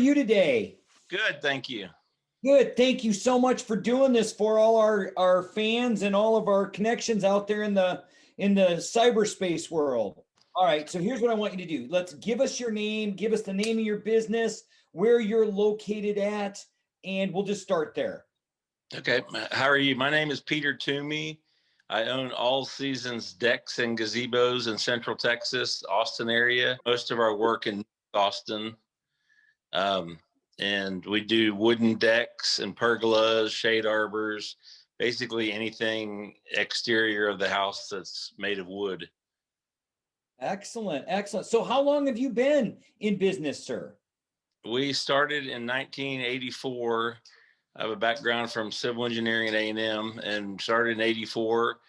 you today? Good, thank you. Good. Thank you so much for doing this for all our fans and all of our connections out there in the cyberspace world. All right, so here's what I want you to do. Let's give us your name, give us the name of your business, where you're located at, and we'll just start there. Okay, how are you? My name is Peter Toomey. I own All Seasons Decks and Gazebos in Central Texas, Austin area. Most of our work in Austin. And we do wooden decks and pergolas, shade arbors, basically anything exterior of the house that's made of wood. Excellent, excellent. So how long have you been in business, sir? We started in 1984. I have a background from civil engineering at A&M and started in 84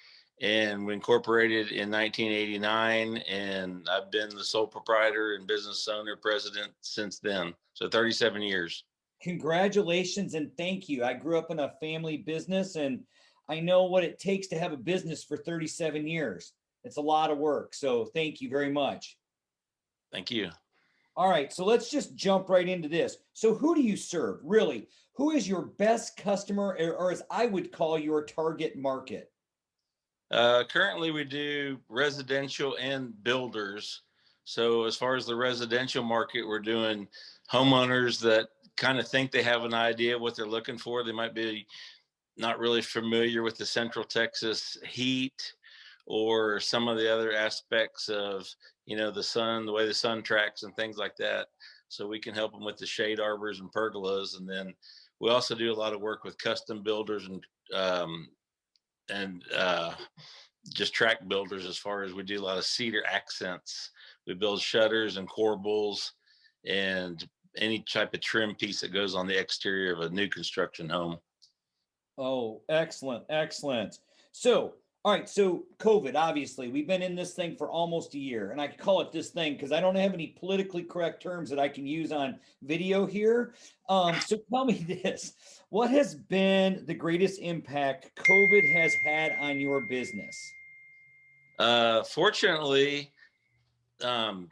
and we incorporated in 1989. And I've been the sole proprietor and business owner president since then. So 37 years. Congratulations and thank you. I grew up in a family business and I know what it takes to have a business for 37 years. It's a lot of work. So thank you very much. Thank you. All right, so let's just jump right into this. So who do you serve? Really, who is your best customer, or as I would call your target market? Currently we do residential and builders. So as far as the residential market, we're doing homeowners that kind of think they have an idea of what they're looking for. They might be not really familiar with the Central Texas heat or some of the other aspects of, the sun, the way the sun tracks and things like that. So we can help them with the shade arbors and pergolas. And then we also do a lot of work with custom builders and just track builders, as far as we do a lot of cedar accents. We build shutters and corbels and any type of trim piece that goes on the exterior of a new construction home. Oh, excellent, excellent. So, all right, so COVID, obviously, we've been in this thing for almost a year, and I call it this thing because I don't have any politically correct terms that I can use on video here. So tell me this, what has been the greatest impact COVID has had on your business? Fortunately, I've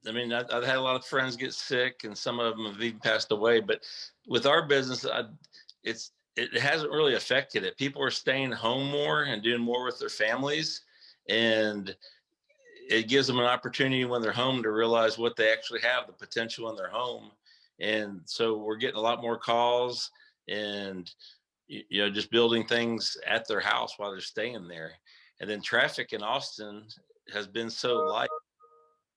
had a lot of friends get sick, and some of them have even passed away. But with our business, it hasn't really affected it. People are staying home more and doing more with their families, and it gives them an opportunity when they're home to realize what they actually have, the potential in their home. And so we're getting a lot more calls and just building things at their house while they're staying there. And then traffic in Austin has been so light,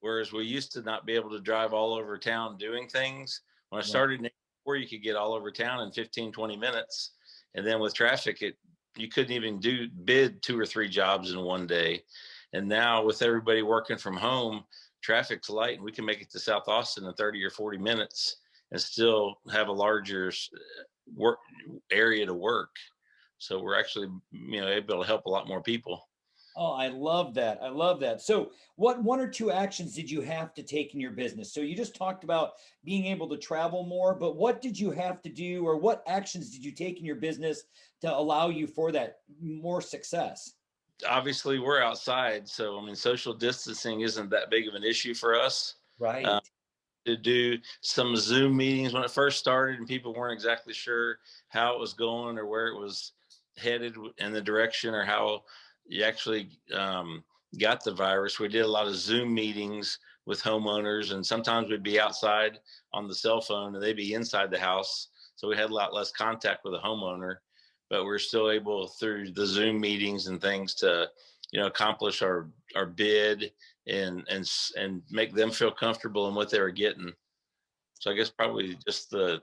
whereas we used to not be able to drive all over town doing things. When I started in 84, you could get all over town in 15, 20 minutes. And then with traffic, you couldn't even bid 2 or 3 jobs in one day. And now with everybody working from home, traffic's light and we can make it to South Austin in 30 or 40 minutes and still have a larger work area to work. So we're actually, able to help a lot more people. Oh, I love that. I love that. So, what 1 or 2 actions did you have to take in your business? So, you just talked about being able to travel more, but what did you have to do, or what actions did you take in your business to allow you for that more success? Obviously, we're outside. So, social distancing isn't that big of an issue for us. Right. To do some Zoom meetings when it first started and people weren't exactly sure how it was going or where it was headed in the direction or how you actually got the virus. We did a lot of Zoom meetings with homeowners, and sometimes we'd be outside on the cell phone and they'd be inside the house. So we had a lot less contact with the homeowner, but we're still able through the Zoom meetings and things to, accomplish our bid and make them feel comfortable in what they were getting. So I guess probably just the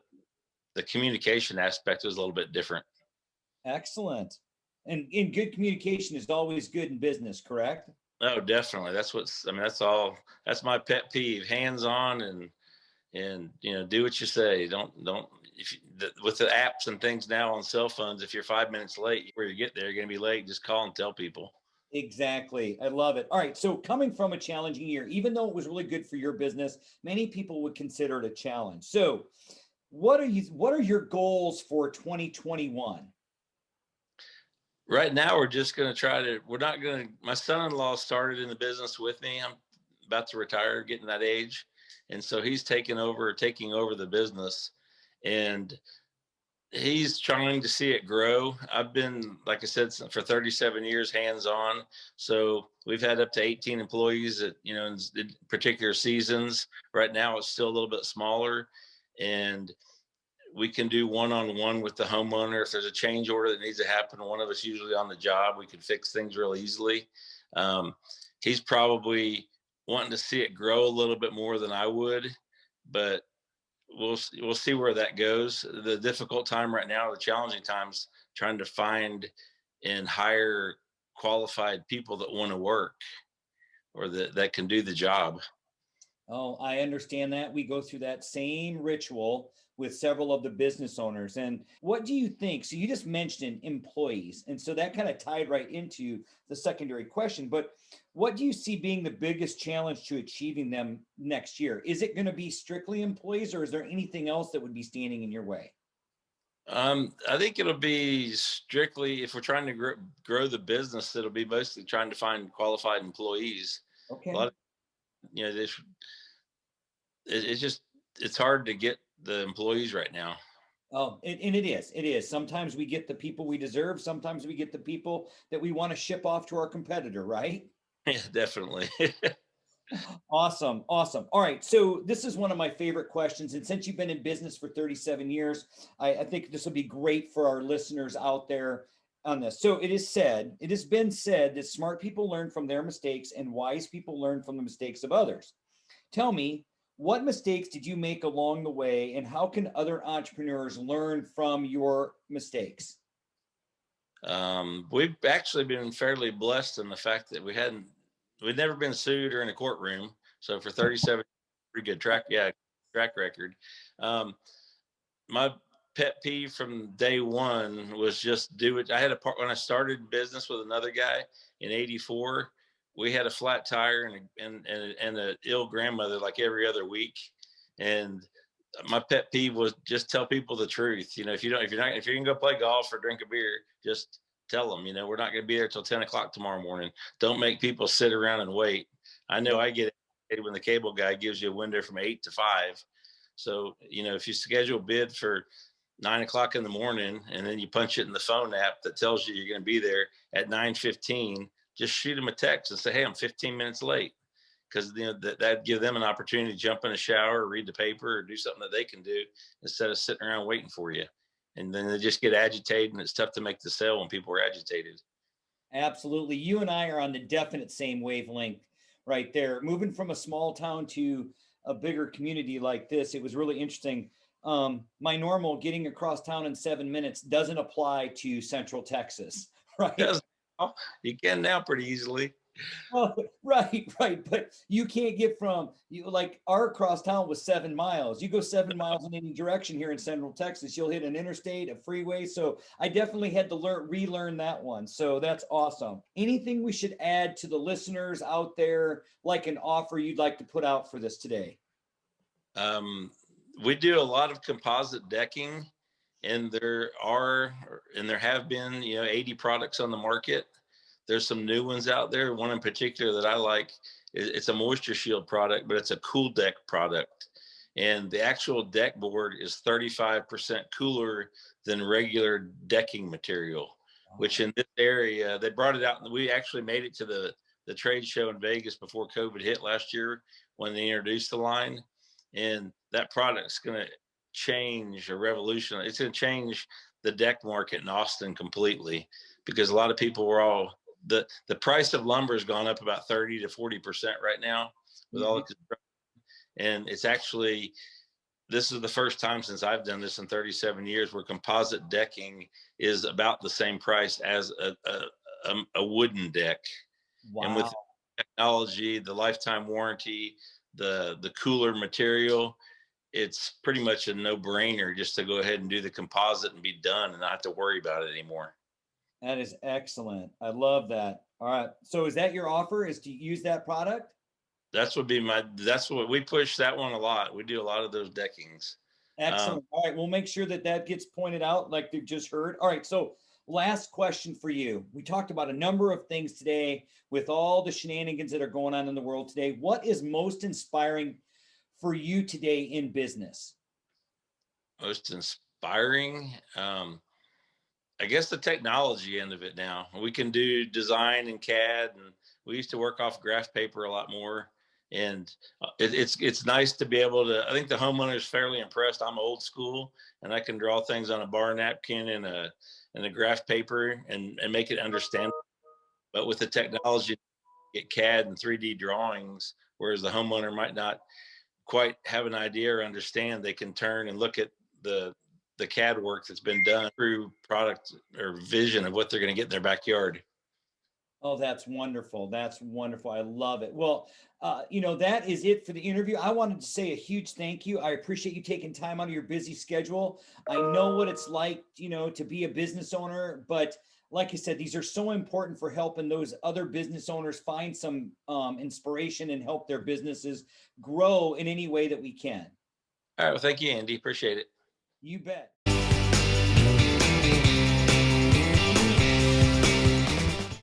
communication aspect was a little bit different. Excellent. And in good communication is always good in business, correct? Oh, definitely. That's my pet peeve, hands on and do what you say. Don't with the apps and things now on cell phones, if you're 5 minutes late, where you get there, you're going to be late. Just call and tell people. Exactly. I love it. All right. So coming from a challenging year, even though it was really good for your business, many people would consider it a challenge. So what are your goals for 2021? Right now, we're just going to we're not going to, my son-in-law started in the business with me. I'm about to retire, getting that age. and so he's taking over the business, and he's trying to see it grow. I've been, like I said, for 37 years hands-on. So we've had up to 18 employees at, in particular seasons. Right now it's still a little bit smaller, and we can do one-on-one with the homeowner. If there's a change order that needs to happen, one of us usually on the job, we can fix things real easily. He's probably wanting to see it grow a little bit more than I would, but we'll see where that goes. The difficult time right now, the challenging times, trying to find and hire qualified people that want to work or that can do the job. Oh, I understand that. We go through that same ritual with several of the business owners. And what do you think? So you just mentioned employees. And so that kind of tied right into the secondary question. But what do you see being the biggest challenge to achieving them next year? Is it going to be strictly employees, or is there anything else that would be standing in your way? I think it'll be strictly, if we're trying to grow the business, it'll be mostly trying to find qualified employees. A lot Okay. of, this, it's just, it's hard to get the employees right now. Oh, and it is. It is. Sometimes we get the people we deserve. Sometimes we get the people that we want to ship off to our competitor, right? Yeah, definitely. Awesome. Awesome. All right. So this is one of my favorite questions. And since you've been in business for 37 years, I think this will be great for our listeners out there on this. So it has been said that smart people learn from their mistakes and wise people learn from the mistakes of others. Tell me, what mistakes did you make along the way, and how can other entrepreneurs learn from your mistakes? We've actually been fairly blessed in the fact that we'd never been sued or in a courtroom. So for 37, pretty good track record. Um, my pet peeve from day one was just do it. I had a part when I started business with another guy in '84. We had a flat tire and a ill grandmother like every other week, and my pet peeve was just tell people the truth. If you're gonna go play golf or drink a beer, just tell them. We're not gonna be there till 10 o'clock tomorrow morning. Don't make people sit around and wait. I know I get it when the cable guy gives you a window from 8 to 5. So if you schedule a bid for 9 o'clock in the morning and then you punch it in the phone app that tells you you're going to be there at 9:15, just shoot them a text and say, hey, I'm 15 minutes late, because that'd give them an opportunity to jump in a shower or read the paper or do something that they can do instead of sitting around waiting for you. And then they just get agitated, and it's tough to make the sale when people are agitated. Absolutely. You and I are on the definite same wavelength right there. Moving from a small town to a bigger community like this, it was really interesting. My normal getting across town in 7 minutes doesn't apply to Central Texas, right? Because you can now pretty easily. Oh, right, right. But you can't get from you like our cross town was 7 miles. You go 7 miles in any direction here in Central Texas, you'll hit an interstate, a freeway. So I definitely had to relearn that one. So that's awesome. Anything we should add to the listeners out there, like an offer you'd like to put out for this today? Um, we do a lot of composite decking, and there have been 80 products on the market. There's some new ones out there. One in particular that I like, it's a MoistureShield product, but it's a CoolDeck product. And the actual deck board is 35% cooler than regular decking material, which in this area, they brought it out. And we actually made it to the trade show in Vegas before COVID hit last year when they introduced the line. And that product's going to change, a revolution. It's going to change the deck market in Austin completely, because a lot of people were the price of lumber has gone up about 30 to 40% right now with all the construction. And it's actually, this is the first time since I've done this in 37 years where composite decking is about the same price as a wooden deck. Wow. And with technology, the lifetime warranty, the cooler material, it's pretty much a no-brainer just to go ahead and do the composite and be done and not have to worry about it anymore. That is excellent. I love that. All right. So is that your offer, is to use that product? That's what we push that one a lot. We do a lot of those deckings. Excellent. All right. We'll make sure that that gets pointed out like they've just heard. All right. So last question for you. We talked about a number of things today with all the shenanigans that are going on in the world today. What is most inspiring for you today in business? Most inspiring. I guess the technology end of it now. We can do design in CAD, and we used to work off graph paper a lot more. And it's nice to be able to. I think the homeowner is fairly impressed. I'm old school, and I can draw things on a bar napkin and a graph paper and make it understand. But with the technology, get CAD and 3D drawings, whereas the homeowner might not quite have an idea or understand. They can turn and look at the CAD work that's been done through product or vision of what they're going to get in their backyard. Oh, that's wonderful. That's wonderful. I love it. Well, that is it for the interview. I wanted to say a huge thank you. I appreciate you taking time out of your busy schedule. I know what it's like, to be a business owner, but like I said, these are so important for helping those other business owners find some inspiration and help their businesses grow in any way that we can. All right. Well, thank you, Andy. Appreciate it. You bet.